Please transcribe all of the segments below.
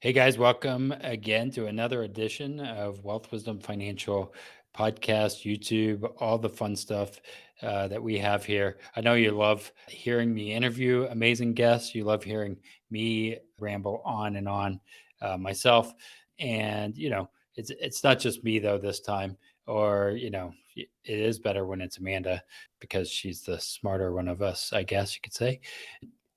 Hey guys, welcome again to another edition of Wealth Wisdom Financial Podcast, YouTube, all the fun stuff that we have here. I know you love hearing me interview amazing guests. You love hearing me ramble on and on myself. And, it's not just me though this time, or, it is better when it's Amanda because she's the smarter one of us, I guess you could say.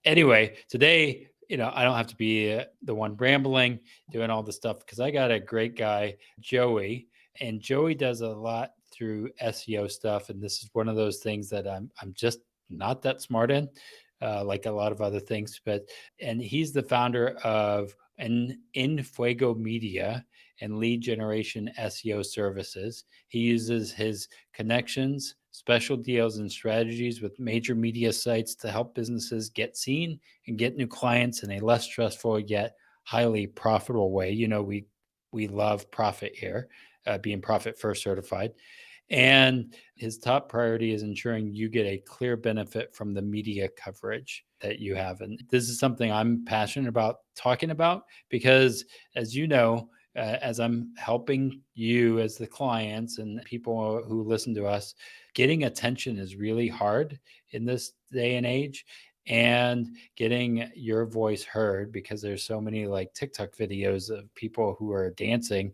Anyway, today, I don't have to be the one rambling, doing all the stuff because I got a great guy, Joey, and Joey does a lot through SEO stuff. And this is one of those things that I'm just not that smart in, like a lot of other things. And he's the founder of an EnFuegoMedia and lead generation SEO services. He uses his connections, special deals, and strategies with major media sites to help businesses get seen and get new clients in a less stressful yet highly profitable way. We love profit here, being profit first certified. And his top priority is ensuring you get a clear benefit from the media coverage that you have. And this is something I'm passionate about talking about because, as you know, as I'm helping you as the clients and people who listen to us, getting attention is really hard in this day and age. And getting your voice heard because there's so many like TikTok videos of people who are dancing.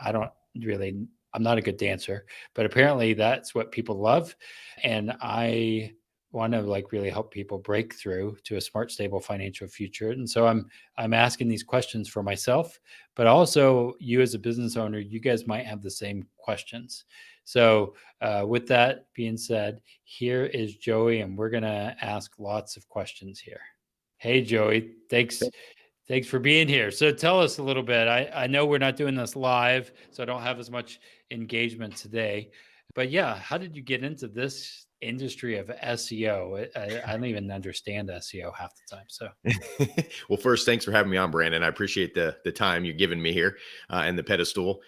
I don't really, I'm not a good dancer, but apparently that's what people love. And I want to like really help people break through to a smart, stable financial future. And so I'm asking these questions for myself, but also you as a business owner, you guys might have the same questions. So with that being said, here is Joey, and we're gonna ask lots of questions here. Hey Joey, thanks for being here. So tell us a little bit. I know we're not doing this live, so I don't have as much engagement today. But yeah, how did you get into this industry of SEO? I don't even understand SEO half the time. So Well, first, thanks for having me on, Brandon. I appreciate the time you're giving me here and the pedestal.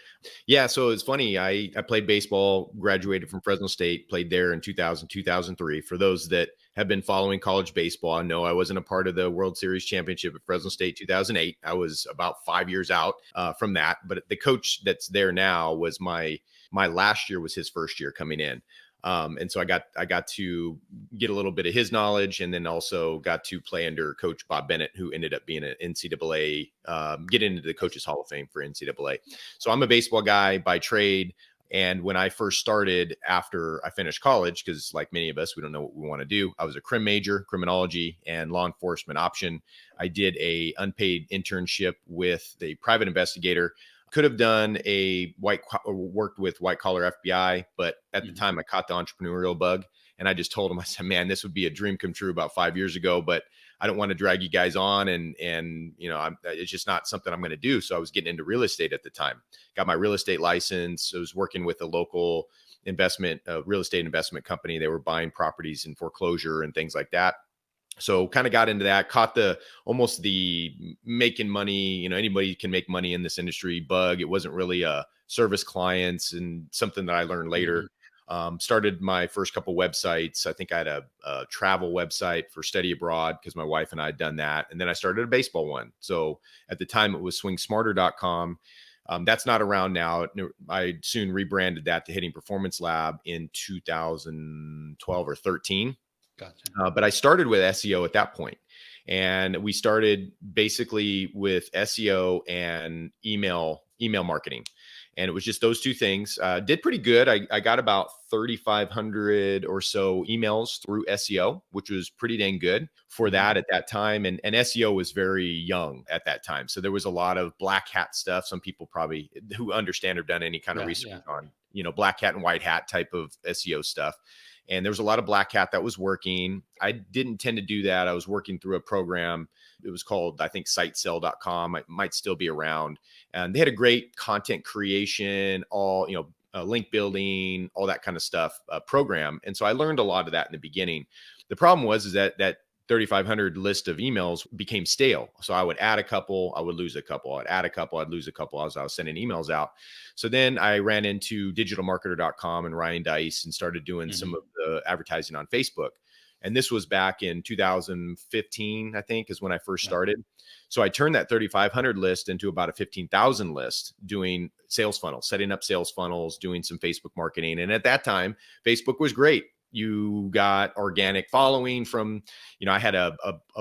Yeah, so it's funny. I played baseball, graduated from Fresno State, played there in 2000, 2003. For those that have been following college baseball, I know I wasn't a part of the World Series championship at Fresno State 2008. I was about 5 years out from that. But the coach that's there now was my last year was his first year coming in. And so I got to get a little bit of his knowledge, and then also got to play under Coach Bob Bennett, who ended up being an NCAA, get into the Coaches Hall of Fame for NCAA. So I'm a baseball guy by trade. And when I first started after I finished college, because like many of us, we don't know what we want to do. I was a crim major, criminology and law enforcement option. I did a unpaid internship with a private investigator. Could have done worked with white collar FBI, but at the time I caught the entrepreneurial bug, and I just told him, I said, man, this would be a dream come true about 5 years ago, but I don't want to drag you guys on. And it's just not something I'm going to do. So I was getting into real estate at the time, got my real estate license. I was working with a local real estate investment company. They were buying properties in foreclosure and things like that. So kind of got into that, caught almost the making money, anybody can make money in this industry bug. It wasn't really a service clients, and something that I learned later. Started my first couple websites. I think I had a travel website for study abroad because my wife and I had done that. And then I started a baseball one. So at the time it was swingsmarter.com. That's not around now. I soon rebranded that to Hitting Performance Lab in 2012 or 13. gotcha. But I started with SEO at that point. And we started basically with SEO and email marketing. And it was just those two things. Did pretty good. I got about 3,500 or so emails through SEO, which was pretty dang good for that at that time. And SEO was very young at that time. So there was a lot of black hat stuff. Some people probably who understand or done any kind of research on, black hat and white hat type of SEO stuff. And there was a lot of black hat that was working. I didn't tend to do that. I was working through a program. It was called, I think, sitesell.com. It might still be around. And they had a great content creation, all, link building, all that kind of stuff program. And so I learned a lot of that in the beginning. The problem was that 3,500 list of emails became stale. So I would add a couple, I would lose a couple, I'd add a couple, I'd lose a couple as I was sending emails out. So then I ran into digitalmarketer.com and Ryan Dice and started doing some of the advertising on Facebook. And this was back in 2015, I think, is when I first Yeah. started. So I turned that 3,500 list into about a 15,000 list, doing sales funnels, setting up sales funnels, doing some Facebook marketing. And at that time, Facebook was great. You got organic following from, I had a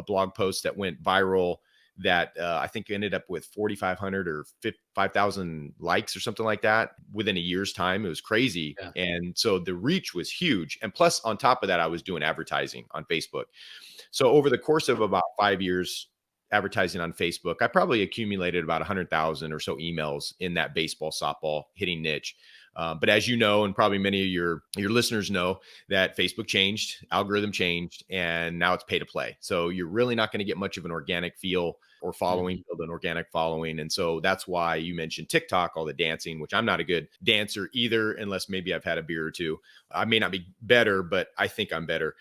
blog post that went viral that I think ended up with 4,500 or 5,000 likes or something like that within a year's time. It was crazy. Yeah. And so the reach was huge. And plus, on top of that, I was doing advertising on Facebook. So over the course of about 5 years, advertising on Facebook, I probably accumulated about 100,000 or so emails in that baseball, softball hitting niche. But as you know, and probably many of your listeners know, that Facebook changed, algorithm changed, and now it's pay to play. So you're really not going to get much of an organic feel or following, Mhm. build an organic following. And so that's why you mentioned TikTok, all the dancing, which I'm not a good dancer either, unless maybe I've had a beer or two. I may not be better, but I think I'm better.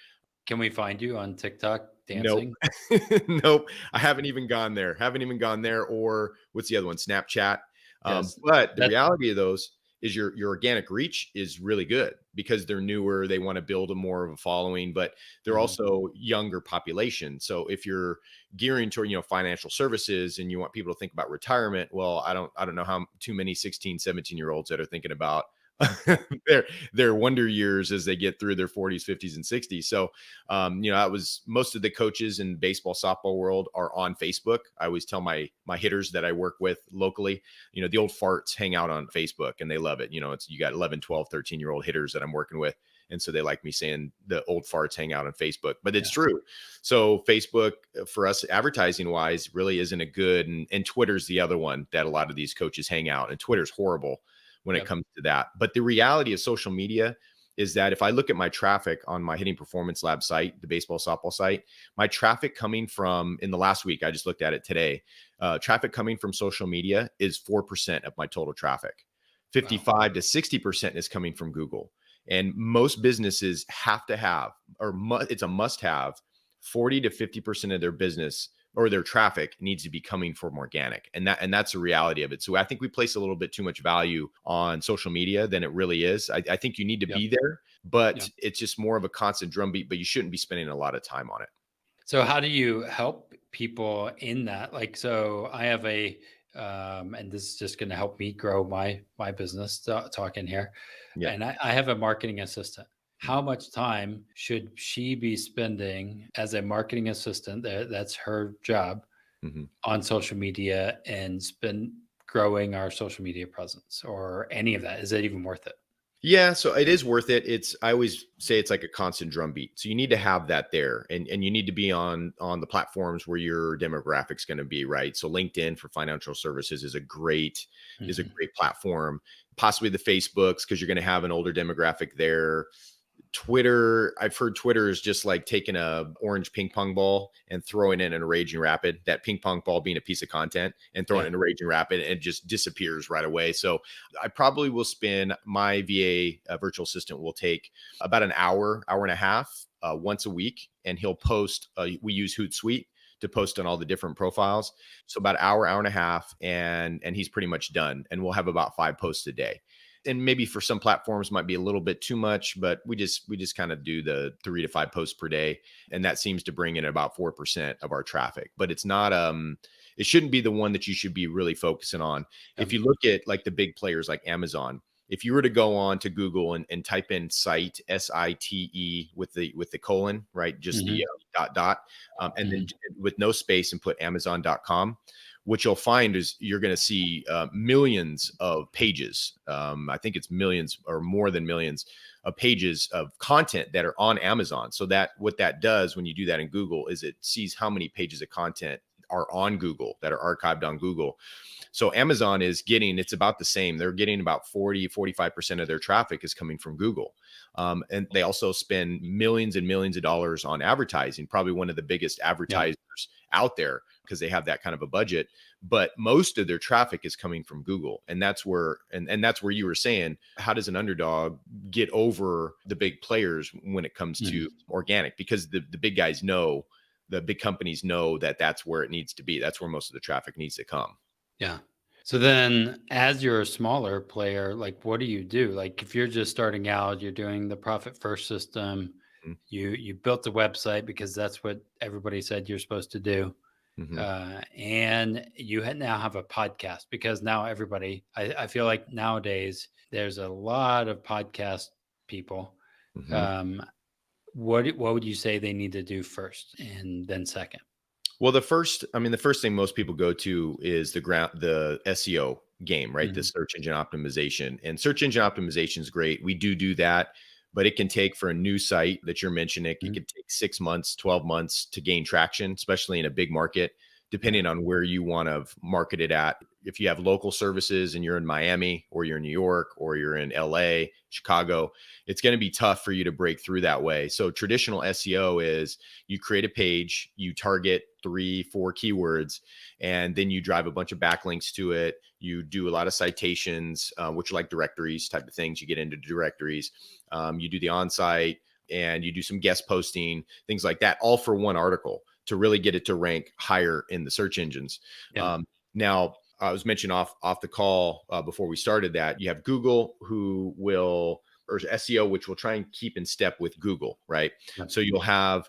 Can we find you on TikTok Nope. dancing? Nope. I haven't even gone there. Haven't even gone there. Or what's the other one? Snapchat. Yes. But the That reality of those is your organic reach is really good because they're newer. They want to build a more of a following, but they're Mhm. also younger population. So if you're gearing toward, financial services and you want people to think about retirement, well, I don't know how too many 16, 17-year-olds that are thinking about their wonder years as they get through their 40s, 50s, and 60s. So I was most of the coaches in baseball, softball world are on Facebook. I always tell my hitters that I work with locally, the old farts hang out on Facebook and they love it. It's you got 11, 12, 13-year-old hitters that I'm working with. And so they like me saying the old farts hang out on Facebook, but it's Yeah. true. So Facebook for us advertising wise really isn't a good, and Twitter's the other one that a lot of these coaches hang out, and Twitter's horrible when it Yep. comes to that. But the reality of social media is that if I look at my traffic on my Hitting Performance Lab site, the baseball softball site, my traffic coming from in the last week, I just looked at it today, traffic coming from social media is 4% of my total traffic. Wow. 55 to 60% is coming from Google. And most businesses have to have, it's a must have, 40 to 50% of their business or their traffic needs to be coming from organic. And that's the reality of it. So I think we place a little bit too much value on social media than it really is. I think you need to Yep. be there, but Yep. it's just more of a constant drumbeat, but you shouldn't be spending a lot of time on it. So how do you help people in that? Like, so I have and this is just going to help me grow my business. Talking here, Yeah. and I have a marketing assistant. How much time should she be spending as a marketing assistant? That's her job Mhm. on social media and spend growing our social media presence or any of that. Is it even worth it? Yeah, so it is worth it. I always say it's like a constant drumbeat. So you need to have that there, and you need to be on the platforms where your demographic's going to be, right? So LinkedIn for financial services is a Mhm. great platform. Possibly the Facebooks because you're going to have an older demographic there. Twitter, I've heard Twitter is just like taking a orange ping pong ball and throwing it in a raging rapid. That ping pong ball being a piece of content and throwing it Yeah. in a raging rapid and it just disappears right away. So I probably will spend my VA virtual assistant will take about an hour, hour and a half once a week, and he'll post. We use Hootsuite to post on all the different profiles. So about an hour, hour and a half, and he's pretty much done. And we'll have about 5 posts a day, and maybe for some platforms might be a little bit too much, but we just kind of do the 3 to 5 posts per day, and that seems to bring in about 4% of our traffic. But it's not it shouldn't be the one that you should be really focusing on. Yeah. If you look at like the big players like Amazon, if you were to go on to Google and type in site SITE with the colon, right, just the Mhm. dot, and then Mhm. with no space and put Amazon.com, what you'll find is you're going to see millions of pages. I think it's millions or more than millions of pages of content that are on Amazon. So that what that does when you do that in Google is it sees how many pages of content are on Google that are archived on Google. So Amazon is getting, it's about the same. They're getting about 40, 45% of their traffic is coming from Google. And they also spend millions and millions of dollars on advertising, probably one of the biggest Yeah. advertisers out there because they have that kind of a budget. But most of their traffic is coming from Google. And that's where you were saying, how does an underdog get over the big players when it comes to Mhm. organic? Because the big guys know, the big companies know that that's where it needs to be. That's where most of the traffic needs to come. Yeah. So then as you're a smaller player, like what do you do? Like if you're just starting out, you're doing the profit first system, Mhm. You built the website because that's what everybody said you're supposed to do. Mhm. And you now have a podcast because now everybody, I feel like nowadays there's a lot of podcast people. Mhm. Um, what would you say they need to do first and then second? Well, the first thing most people go to is the SEO game, right? The Mhm. search engine optimization. And search engine optimization is great. We do that, but it can take for a new site that you're mentioning, it Mhm. could take 6 months, 12 months to gain traction, especially in a big market, Yeah. depending on where you want to market it at. If you have local services and you're in Miami or you're in New York or you're in LA, Chicago, it's going to be tough for you to break through that way. So traditional SEO is you create a page, you target 3, 4 keywords, and then you drive a bunch of backlinks to it. You do a lot of citations, which are like directories type of things. You get into directories. You do the on-site, and you do some guest posting, things like that, all for one article to really get it to rank higher in the search engines. Yeah. Now, I was mentioned off the call before we started that you have Google who will or SEO, which will try and keep in step with Google, right? Yeah. So you'll have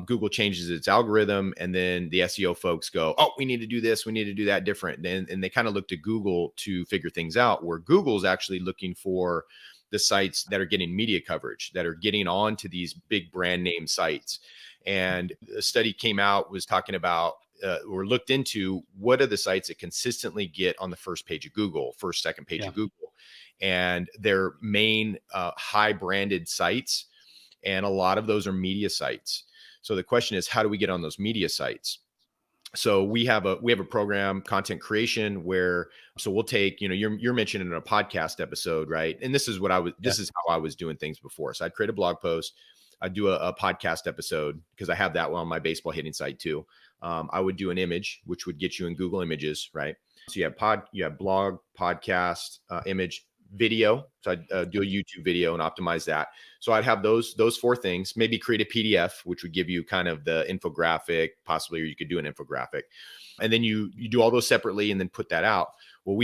Google changes its algorithm, and then the SEO folks go, "Oh, we need to do this, we need to do that different." And they kind of look to Google to figure things out. Where Google's actually looking for the sites that are getting media coverage, that are getting onto these big brand name sites. And a study came out was talking about or looked into what are the sites that consistently get on the first page of Google, first, second page Yeah. of Google, and their main high branded sites. And a lot of those are media sites. So the question is, how do we get on those media sites? So we have a program, content creation, where so we'll take, you're mentioning in a podcast episode, right? And Yeah. this is how I was doing things before. So I'd create a blog post, I'd do a podcast episode because I have that on my baseball hitting site too. I would do an image, which would get you in Google Images, right? So you have blog, podcast, image, video. So I'd do a YouTube video and optimize that. So I'd have those four things, maybe create a PDF, which would give you kind of the infographic, possibly, or you could do an infographic. And then you do all those separately and then put that out. Well,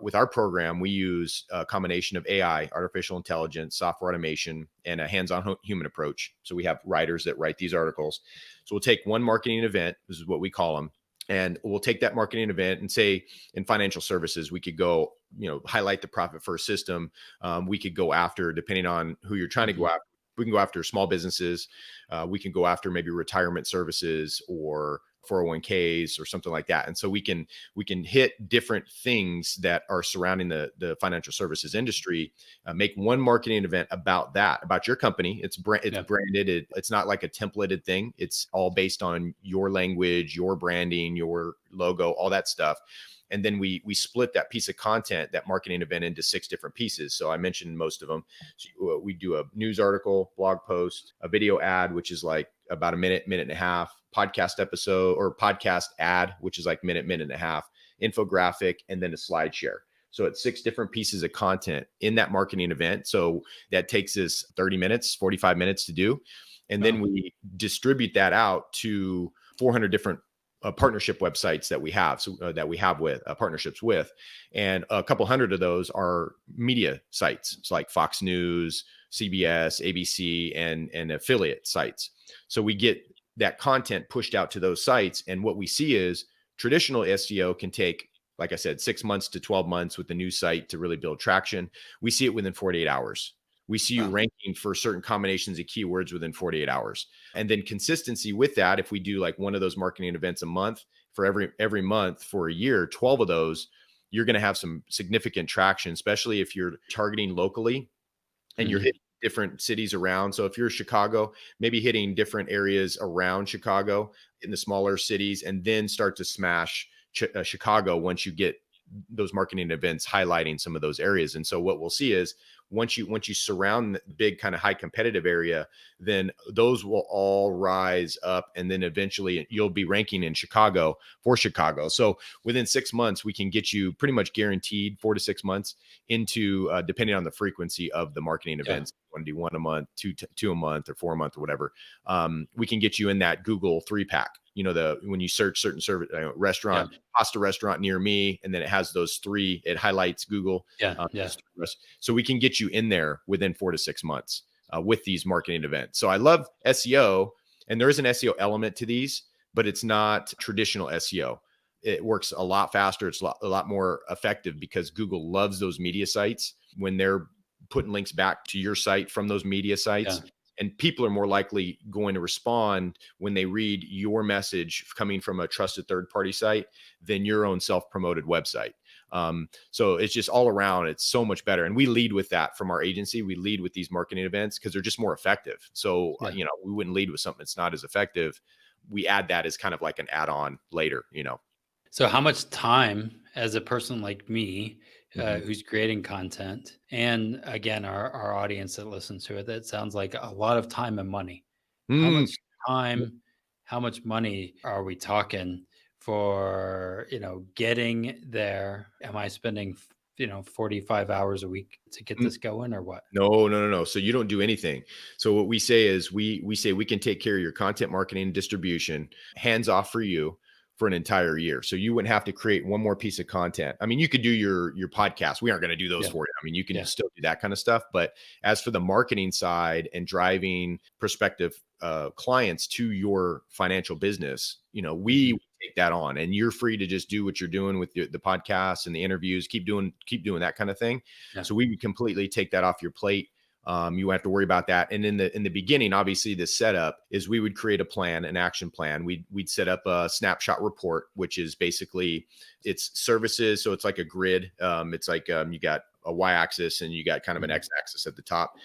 with our program, we use a combination of AI, artificial intelligence, software automation, and a hands-on human approach. So we have writers that write these articles. So we'll take one marketing event, this is what we call them, and we'll take that marketing event and say in financial services, we could go, highlight the profit first system. We could go after, depending on who you're trying to go Mhm. after, we can go after small businesses. We can go after maybe retirement services or 401ks or something like that. And so we can hit different things that are surrounding the financial services industry. Make one marketing event about that, about your company. It's Yeah. branded. It's not like a templated thing. It's all based on your language, your branding, your logo, all that stuff. And then we split that piece of content, that marketing event, into 6 different pieces. So I mentioned most of them. So we do a news article, blog post, a video ad, which is like about a minute, minute and a half, podcast episode or podcast ad, which is like minute and a half, infographic, and then a slide share. So it's 6 different pieces of content in that marketing event. So that takes us 30 minutes, 45 minutes to do. And then Wow. we distribute that out to 400 different partnership websites that we have, that we have with partnerships with, and a couple hundred of those are media sites. It's like Fox News, CBS, ABC, and affiliate sites. So we get that content pushed out to those sites, and what we see is traditional SEO can take, like I said, 6 months to 12 months with the new site to really build traction. We see it within 48 hours. We see you Wow. ranking for certain combinations of keywords within 48 hours. And then consistency with that, if we do like one of those marketing events a month, for every month for a year, 12 of those, you're going to have some significant traction, especially if you're targeting locally and you're Mhm. hitting different cities around. So if you're Chicago, maybe hitting different areas around Chicago in the smaller cities, and then start to smash Chicago once you get those marketing events highlighting some of those areas. And so what we'll see is once you surround the big kind of high competitive area, then those will all rise up, and then eventually you'll be ranking in Chicago for Chicago. So within 6 months, we can get you pretty much guaranteed 4 to 6 months into depending on the frequency of the marketing Yeah. events. You want to do one a month, two a month, or 4 a month, or whatever. We can get you in that Google 3-pack. When you search certain service, Yeah. restaurant, pasta restaurant near me, and then it has those three. It highlights Google. Yeah. Yeah. So we can get you in there within 4 to 6 months. with these marketing events. So I love SEO, and there is an SEO element to these, but it's not traditional SEO. It works a lot faster. It's a lot more effective because Google loves those media sites when they're putting links back to your site from those media Yeah. sites. And people are more likely going to respond when they read your message coming from a trusted third party site than your own self promoted website. So it's just all around, it's so much better. And we lead with that from our agency. We lead with these marketing events because they're just more effective. So, Yeah. we wouldn't lead with something that's not as effective. We add that as kind of like an add on later. So, how much time, as a person like me, Mhm. who's creating content, and again, our audience that listens to it, that sounds like a lot of time and money. How Mm. much time, how much money are we talking for, getting there? Am I spending, 45 hours a week to get Mm. this going, or what? No, no, no, no. So you don't do anything. So what we say is we say we can take care of your content marketing and distribution hands off for you for an entire year. So you wouldn't have to create one more piece of content. I mean, you could do your podcast. We aren't going to do those Yeah. for you. I mean, you can Yeah. still do that kind of stuff. But as for the marketing side and driving prospective clients to your financial business, we Mhm. take that on, and you're free to just do what you're doing with the podcasts and the interviews. Keep doing that kind of thing. Yeah. So we would completely take that off your plate. You won't have to worry about that. And in the beginning, obviously, the setup is we would create a plan, an action plan. We'd set up a snapshot report, which is basically it's services. So it's like a grid. It's like you got a y-axis and you got kind of an Mhm. x-axis at the top.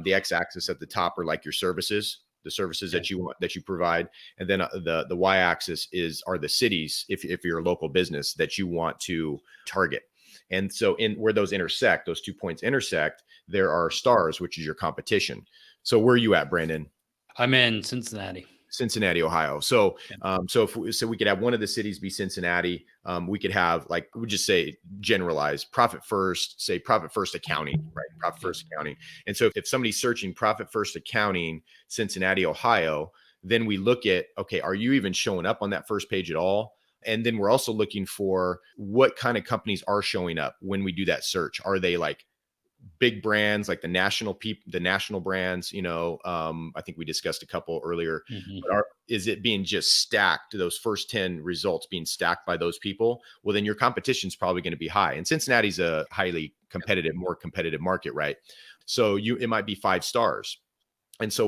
The x-axis at the top are like your services, the services Yeah. that you want, that you provide, and then the y-axis are the cities, if you're a local business, that you want to target. And so in where those 2 points intersect, there are stars, which is your competition. So where are you at, Brandon? I'm in Cincinnati. Cincinnati, Ohio. So, Yeah. so we could have one of the cities be Cincinnati. We could have, like, we just say generalize profit first, say profit first accounting, right? Profit Yeah. first accounting. And so if somebody's searching profit first accounting, Cincinnati, Ohio, then we look at, okay, are you even showing up on that first page at all? And then we're also looking for what kind of companies are showing up when we do that search. Are they like big brands, like the national brands? I think we discussed a couple earlier, Mhm. but is it being just stacked, those first 10 results being stacked by those people? Well, then your competition is probably going to be high, and Cincinnati's a highly competitive, more competitive market, right? So it might be 5 stars. And so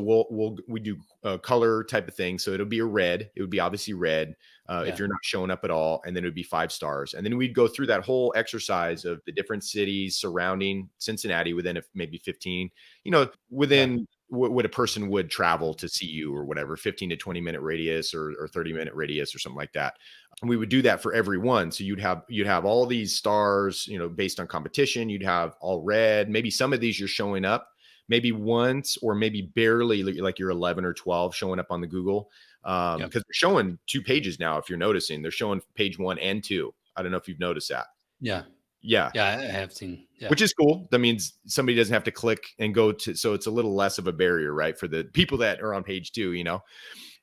we do a color type of thing. So it'll be a red. It would be obviously red if Yeah. you're not showing up at all, and then it would be 5 stars. And then we'd go through that whole exercise of the different cities surrounding Cincinnati within maybe 15, Yeah. within what a person would travel to see you, or whatever, 15 to 20-minute radius, or 30-minute radius, or something like that. And we would do that for every one. So you'd have all these stars, based on competition. You'd have all red. Maybe some of these you're showing up maybe once, or maybe barely, like you're 11 or 12 showing up on the Google. Yeah. Because they're showing 2 pages now. If you're noticing, they're showing page 1 and 2. I don't know if you've noticed that. Yeah. Yeah. Yeah, I have seen. Yeah. Which is cool. That means somebody doesn't have to click and go to, so it's a little less of a barrier, right? For the people that are on page 2.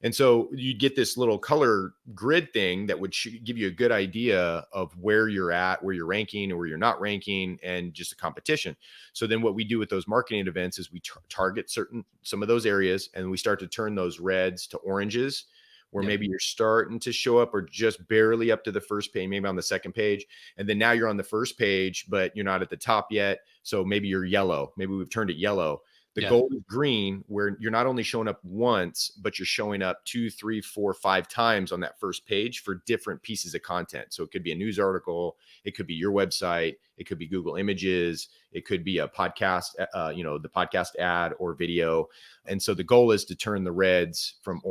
And so you get this little color grid thing that would give you a good idea of where you're at, where you're ranking or where you're not ranking, and just the competition. So then what we do with those marketing events is we target some of those areas, and we start to turn those reds to oranges, where Yep. maybe you're starting to show up or just barely up to the first page, maybe on the second page. And then now you're on the first page, but you're not at the top yet. So maybe you're yellow. Maybe we've turned it yellow. The Yeah. goal is green, where you're not only showing up once, but you're showing up 2, 3, 4, 5 times on that first page for different pieces of content. So it could be a news article, it could be your website, it could be Google Images, it could be a podcast, the podcast ad or video. And so the goal is to turn the reds from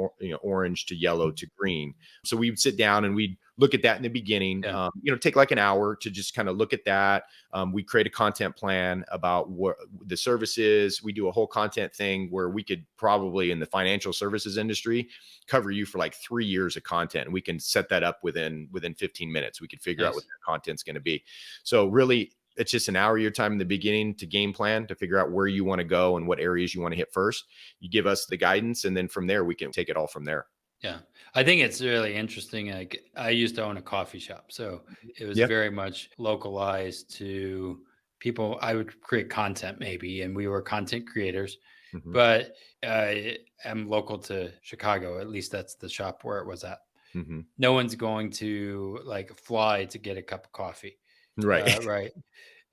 orange to yellow to green. So we would sit down and we'd look at that in the beginning. Yeah. Take like an hour to just kind of look at that. We create a content plan about what the service is. We do a whole content thing where we could probably, in the financial services industry, cover you for like 3 years of content. And we can set that up within 15 minutes. We could figure out what Nice. that content's going to be. So really, it's just an hour of your time in the beginning to game plan, to figure out where you want to go and what areas you want to hit first. You give us the guidance, and then from there, we can take it all from there. Yeah. I think it's really interesting. Like, I used to own a coffee shop, so it was Yeah. very much localized to people. I would create content maybe, and we were content creators. Mhm. but I am local to Chicago. At least that's the shop where it was at. Mhm. No one's going to like fly to get a cup of coffee, Right. right?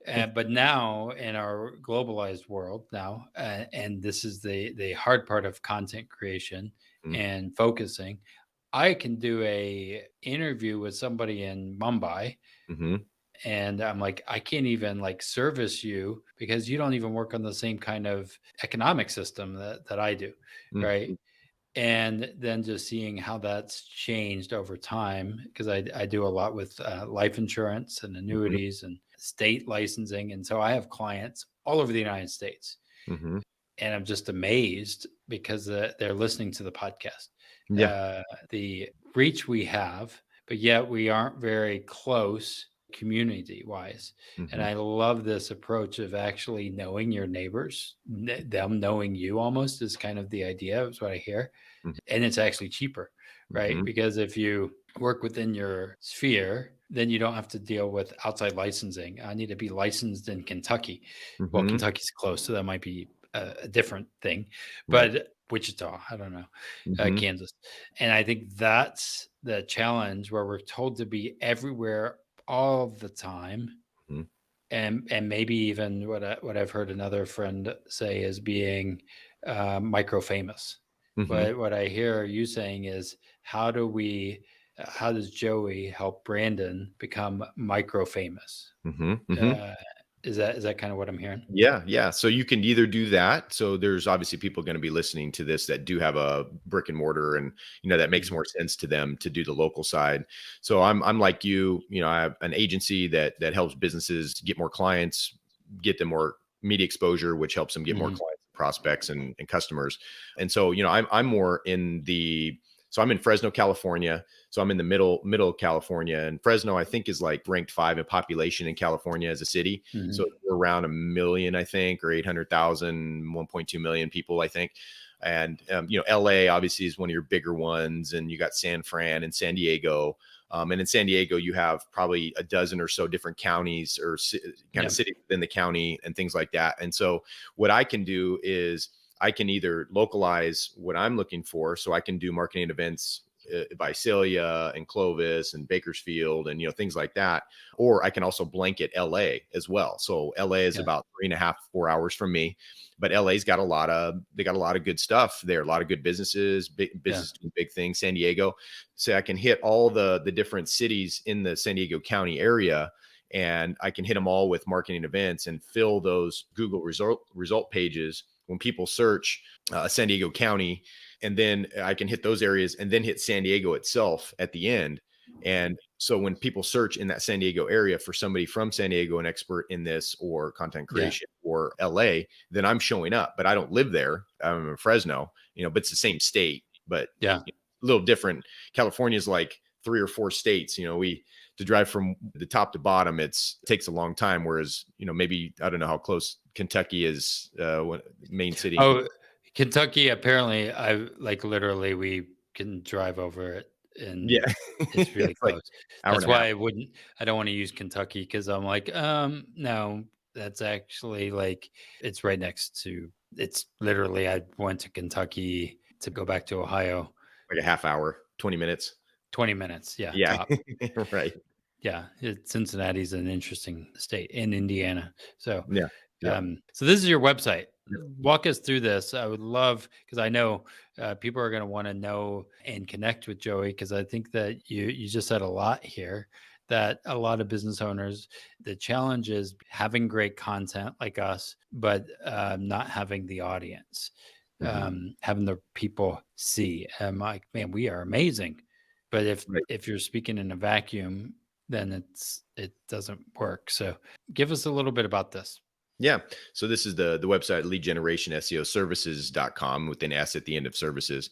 But now in our globalized world now, and this is the hard part of content creation Mhm. and focusing. I can do a interview with somebody in Mumbai, Mhm. and I'm like, I can't even like service you because you don't even work on the same kind of economic system that I do, right? Mhm. And then just seeing how that's changed over time, because I do a lot with life insurance and Mhm. annuities and state licensing. And so I have clients all over the United States. Mhm. And I'm just amazed because they're listening to the podcast, Yeah. uh, the reach we have, but yet we aren't very close community wise. And Mhm. I love this approach of actually knowing your neighbors, them knowing you almost is kind of the idea, is what I hear. Mhm. And it's actually cheaper, right? Mhm. Because if you work within your sphere, then you don't have to deal with outside licensing. I need to be licensed in Kentucky. Well, Mhm. Kentucky's close, so that might be a different thing. Right. But Wichita, I don't know, Mhm. Kansas, and I think that's the challenge where we're told to be everywhere all the time, Mhm. and maybe even what I've heard another friend say is being micro famous. Mhm. But what I hear you saying is how does Joey help Brandon become micro famous? Mhm. Mhm. Uh, is that kind of what I'm hearing? Yeah, yeah. So you can either do that. So there's obviously people going to be listening to this that do have a brick and mortar, and that makes Mhm. more sense to them to do the local side. So I'm like you, I have an agency that helps businesses get more clients, get them more media exposure, which helps them get more Mhm. clients, prospects, and customers. And so I'm more in the so I'm in Fresno, California. So I'm in the middle of California, and Fresno I think is like ranked 5 in population in California as a city. So Mhm. we're around a million, I think, or 800,000, 1.2 million people, I think. And, LA obviously is one of your bigger ones. And you got San Fran and San Diego. And in San Diego, you have probably a dozen or so different counties or kind of Yeah. cities within the county and things like that. And so what I can do is I can either localize what I'm looking for. So I can do marketing events, Visalia and Clovis and Bakersfield and things like that, or I can also blanket LA as well. So LA is Yeah. about 3.5, 4 hours from me, but LA's got a lot of good stuff there, a lot of good businesses, big Yeah. business doing big things. San Diego, so I can hit all the different cities in the San Diego County area. And I can hit them all with marketing events and fill those Google result pages when people search San Diego County, and then I can hit those areas and then hit San Diego itself at the end. And so when people search in that San Diego area for somebody from San Diego, an expert in this or content Yeah. creation or LA, then I'm showing up, but I don't live there. I'm in Fresno, but it's the same state, but Yeah. a little different. California is like 3 or 4 states. We to drive from the top to bottom, it takes a long time. Whereas, maybe I don't know how close Kentucky is, main city in Oh, Kentucky, apparently, I like literally we can drive over it and Yeah. it's really It's like close. hour That's and a half. why I don't want to use Kentucky because I'm like, no, that's actually like it's right next to it's literally I went to Kentucky to go back to Ohio, Like a half hour, 20 minutes. 20 minutes. Yeah, Yeah. top. Right. Yeah, Cincinnati's an interesting state in Indiana. So, Yeah. Yeah. so this is your website. Yeah. Walk us through this. I would love because I know people are going to want to know and connect with Joey because I think that you just said a lot here. That a lot of business owners, the challenge is having great content like us, but not having the audience, Mhm. having the people see. I'm like, man, we are amazing, but if Right. if you're speaking in a vacuum, then it doesn't work. So give us a little bit about this. Yeah. So this is the website lead generation SEO services.com with an S at the end of services.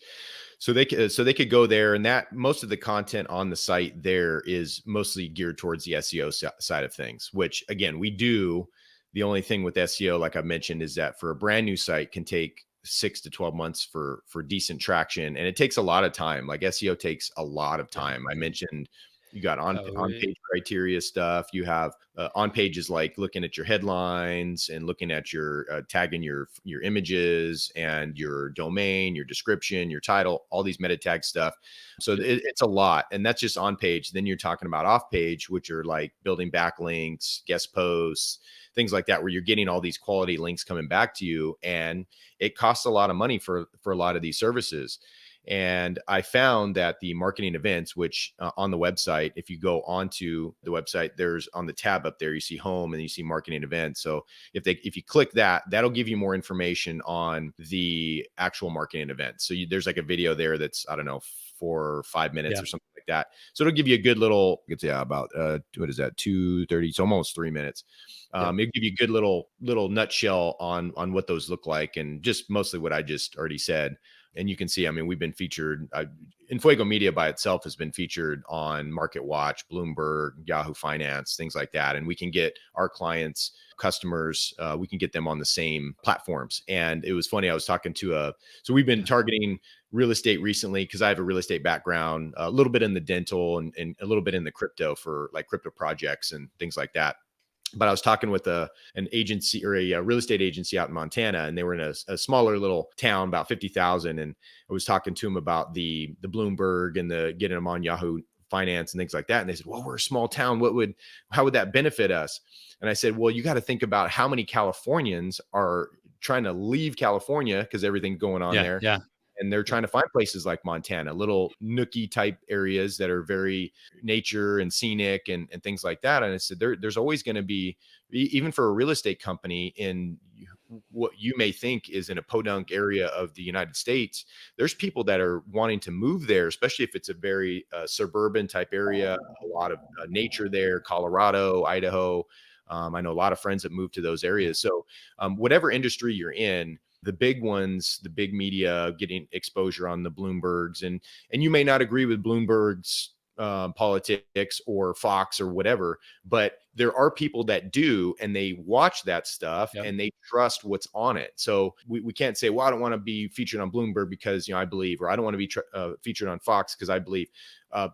So they could go there, and that most of the content on the site there is mostly geared towards the SEO side of things, which again, we do. The only thing with SEO, like I mentioned, is that for a brand new site can take 6 to 12 months for decent traction. And it takes a lot of time. Like SEO takes a lot of Yeah. time. I mentioned You got Oh, on page criteria stuff. You have on pages like looking at your headlines and looking at your tagging your images and your domain, your description, your title, all these meta tag stuff. So yep, it's a lot, and that's just on page. Then you're talking about off page, which are like building backlinks, guest posts, things like that, where you're getting all these quality links coming back to you, and it costs a lot of money for a lot of these services. And I found that the marketing events, which on the website, if you go onto the website, there's on the tab up there, you see home and you see marketing events. So if you click that, that'll give you more information on the actual marketing event. So there's like a video there that's, I don't know, 4 or 5 minutes yeah, or something like that. So it'll give you a good little, it's yeah, about what is that, 2:30? It's almost 3 minutes. yep, It'll give you a good little nutshell on what those look like, and just mostly what I just already said. And you can see, I mean, we've been featured. EnFuegoMedia by itself has been featured on Market Watch, Bloomberg, Yahoo Finance, things like that. And we can get our clients, customers, we can get them on the same platforms. And it was funny. I was talking to so we've been yeah, targeting real estate recently because I have a real estate background, a little bit in the dental and a little bit in the crypto for like crypto projects and things like that. But I was talking with an agency or a real estate agency out in Montana, and they were in a smaller little town, about 50,000. And I was talking to them about the Bloomberg and the getting them on Yahoo Finance and things like that. And they said, "Well, we're a small town. How would that benefit us?" And I said, "Well, you got to think about how many Californians are trying to leave California because everything's going on yeah, there, yeah, and they're yep, trying to find places like Montana, little nookie type areas that are very nature and scenic and things like that." And I said, there's always going to be, even for a real estate company in what you may think is in a podunk area of the United States, there's people that are wanting to move there, especially if it's a very suburban type area, a lot of nature there, Colorado, Idaho. I know a lot of friends that moved to those yeah, areas. So whatever industry you're in, the big ones, the big media getting exposure on the Bloombergs, and you may not agree with Bloomberg's politics or Fox or whatever, but there are people that do, and they watch that stuff yep, and they trust what's on it. So we can't say, well, I don't want to be featured on Bloomberg because I believe, or I don't want to be featured on Fox because I believe.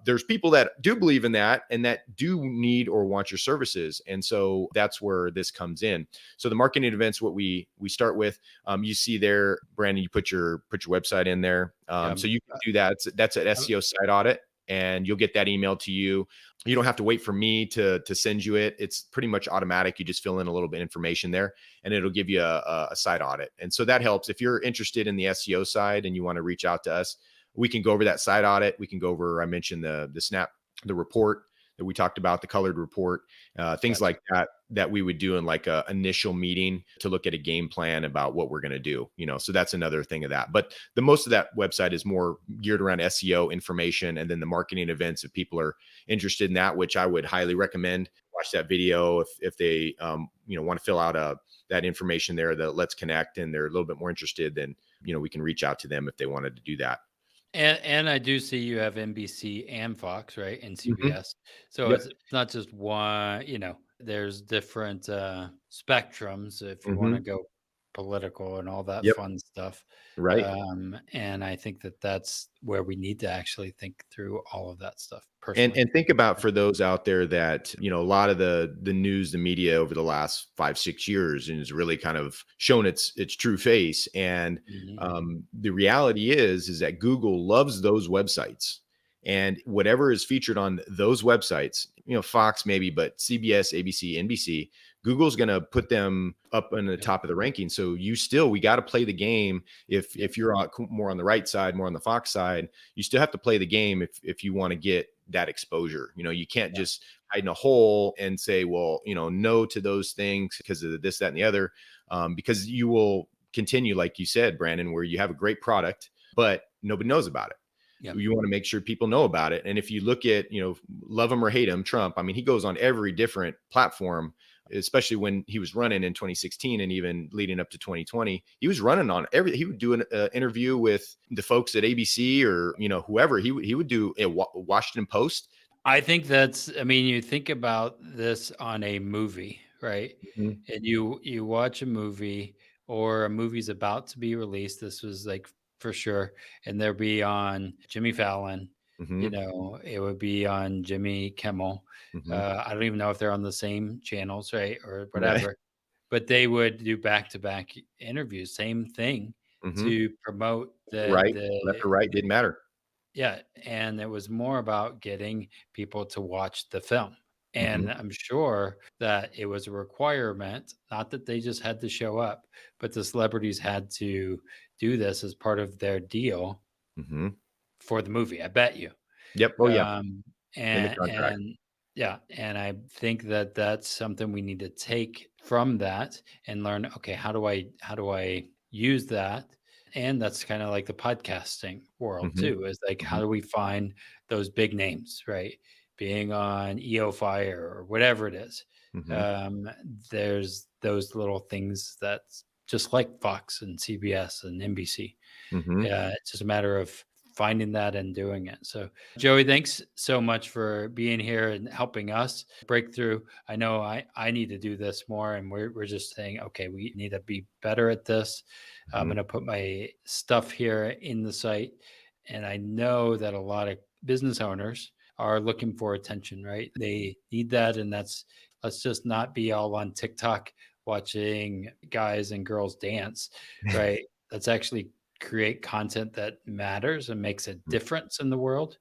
There's people that do believe in that and that do need or want your services, and so that's where this comes in. So the marketing events, what we start with, you see there, Brandon, you put your website in there, yep. so you can do that. That's an I'm SEO site audit, and you'll get that email to you. You don't have to wait for me to send you it. It's pretty much automatic. You just fill in a little bit of information there, and it'll give you a site audit. And so that helps if you're interested in the SEO side and you want to reach out to us. We can go over that site audit. We can go over, I mentioned the report that we talked about, the colored report, things gotcha. like that, that we would do in like a initial meeting to look at a game plan about what we're going to do. So that's another thing of that. But the most of that website is more geared around SEO information, and then the marketing events, if people are interested in that, which I would highly recommend, watch that video if they want to fill out that information there, that let's connect, and they're a little bit more interested, then we can reach out to them if they wanted to do that. And I do see you have NBC and Fox, right, and Mhm. CBS. So Yep. it's not just one, there's different, spectrums if you wanna Mhm. go political and all that Yep. fun stuff. Right. And I think that that's where we need to actually think through all of that stuff And personally. and think about, for those out there that, a lot of the news, the media over the last 5, 6 years, and has really kind of shown its true face. And Mhm. the reality is that Google loves those websites. And whatever is featured on those websites, Fox maybe, but CBS, ABC, NBC, Google's going to put them up in the Yep, top of the ranking. So we got to play the game. If yep, if you're more on the right side, more on the Fox side, you still have to play the game if you want to get that exposure. You can't yeah, just hide in a hole and say, well, no to those things because of this, that, and the other, because you will continue, like you said, Brandon, where you have a great product, but nobody knows about it. yep, You want to make sure people know about it. And if you look at, love him or hate him, Trump, I mean, he goes on every different platform, especially when he was running in 2016 and even leading up to 2020. He was running on he would do an interview with the folks at ABC or, whoever. He would do a Washington Post. I think that's I mean, you think about this on a movie, right? Mhm. And you watch a movie or a movie's about to be released. This was like for sure, and they'll be on Jimmy Fallon. Mhm. It would be on Jimmy Kimmel. Mhm. I don't even know if they're on the same channels, right, or Right. whatever, but they would do back-to-back interviews, same thing, Mhm. to promote Right. Left or right, didn't matter. yeah, and it was more about getting people to watch the film, Mhm. and I'm sure that it was a requirement, not that they just had to show up, but the celebrities had to do this as part of their deal Mhm. for the movie, I bet you. Yep. Oh, yeah. Um, In the contract. and yeah, and I think that that's something we need to take from that and learn, okay, how do I use that? And that's kind of like the podcasting world Mhm. too, is like how Mhm. do we find those big names, right? Being on EO Fire or whatever it is. Mhm. Um, there's those little things that's just like Fox and CBS and NBC. Mhm. It's just a matter of finding that and doing it. So, Joey, thanks so much for being here and helping us break through. I know I need to do this more, and we're just saying, okay, we need to be better at this. I'm Mhm. going to put my stuff here in the site, and I know that a lot of business owners are looking for attention, right? They need that, and that's let's just not be all on TikTok watching guys and girls dance, right? That's actually create content that matters and makes a difference in the world.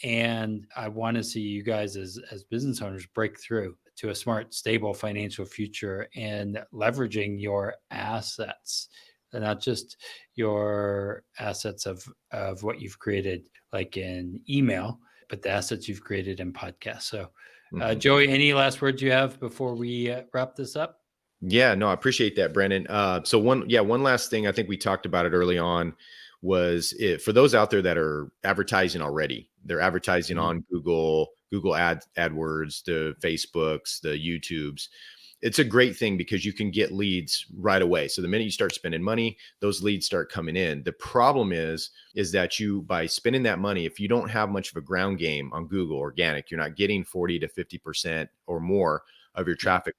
And I want to see you guys as business owners break through to a smart, stable financial future and leveraging your assets, and not just your assets of what you've created, like in email, but the assets you've created in podcasts. So, Mhm. Joey, any last words you have before we wrap this up? Yeah, no, I appreciate that, Brandon. So one last thing, I think we talked about it early on, was it, for those out there that are advertising already, they're advertising Mhm. on Google AdWords, the Facebooks, the YouTubes. It's a great thing because you can get leads right away. So the minute you start spending money, those leads start coming in. The problem is that you, by spending that money, if you don't have much of a ground game on Google organic, you're not getting 40 to 50% or more of your Yeah. traffic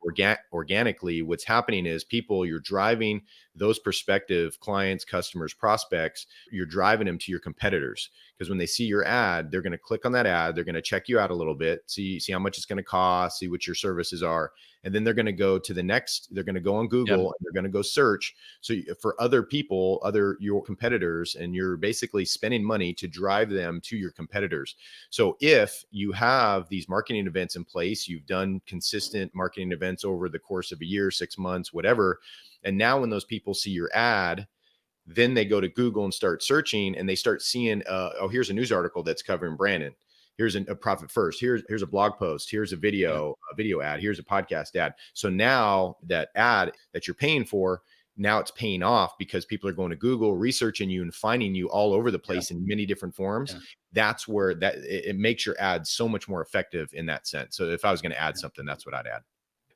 organically. What's happening is people, you're driving those prospective clients, customers, prospects, you're driving them to your competitors, because when they see your ad, they're going to click on that ad, they're going to check you out a little bit, see how much it's going to cost, see what your services are, and then they're going to go to the next, they're going to go on Yeah. Google and they're going to go search for other people, other your competitors, and you're basically spending money to drive them to your competitors. So if you have these marketing events in place, you've done consistent marketing events over the course of a year, 6 months, whatever, and now when those people see your ad, then they go to Google and start searching, and they start seeing, oh, here's a news article that's covering Brandon. Here's a profit first. Here's a blog post. Here's Yeah. a video ad. Here's a podcast ad. So now that ad that you're paying for, now it's paying off because people are going to Google, researching you and finding you all over the Yeah. place in many different forms. Yeah. That's where it makes your ad so much more effective in that sense. So if I was going to add something, that's what I'd add.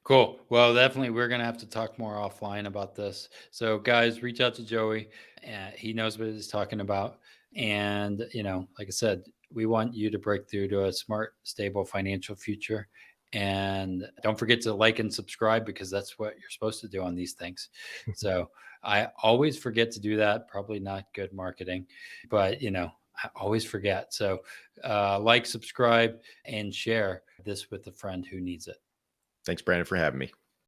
Cool. Well, definitely, we're going to have to talk more offline about this. So, guys, reach out to Joey. He knows what he's talking about. And, like I said, we want you to break through to a smart, stable financial future. And don't forget to like and subscribe, because that's what you're supposed to do on these things. So, I always forget to do that. Probably not good marketing, but, I always forget. So, like, subscribe, and share this with a friend who needs it. Thanks, Brandon, for having me.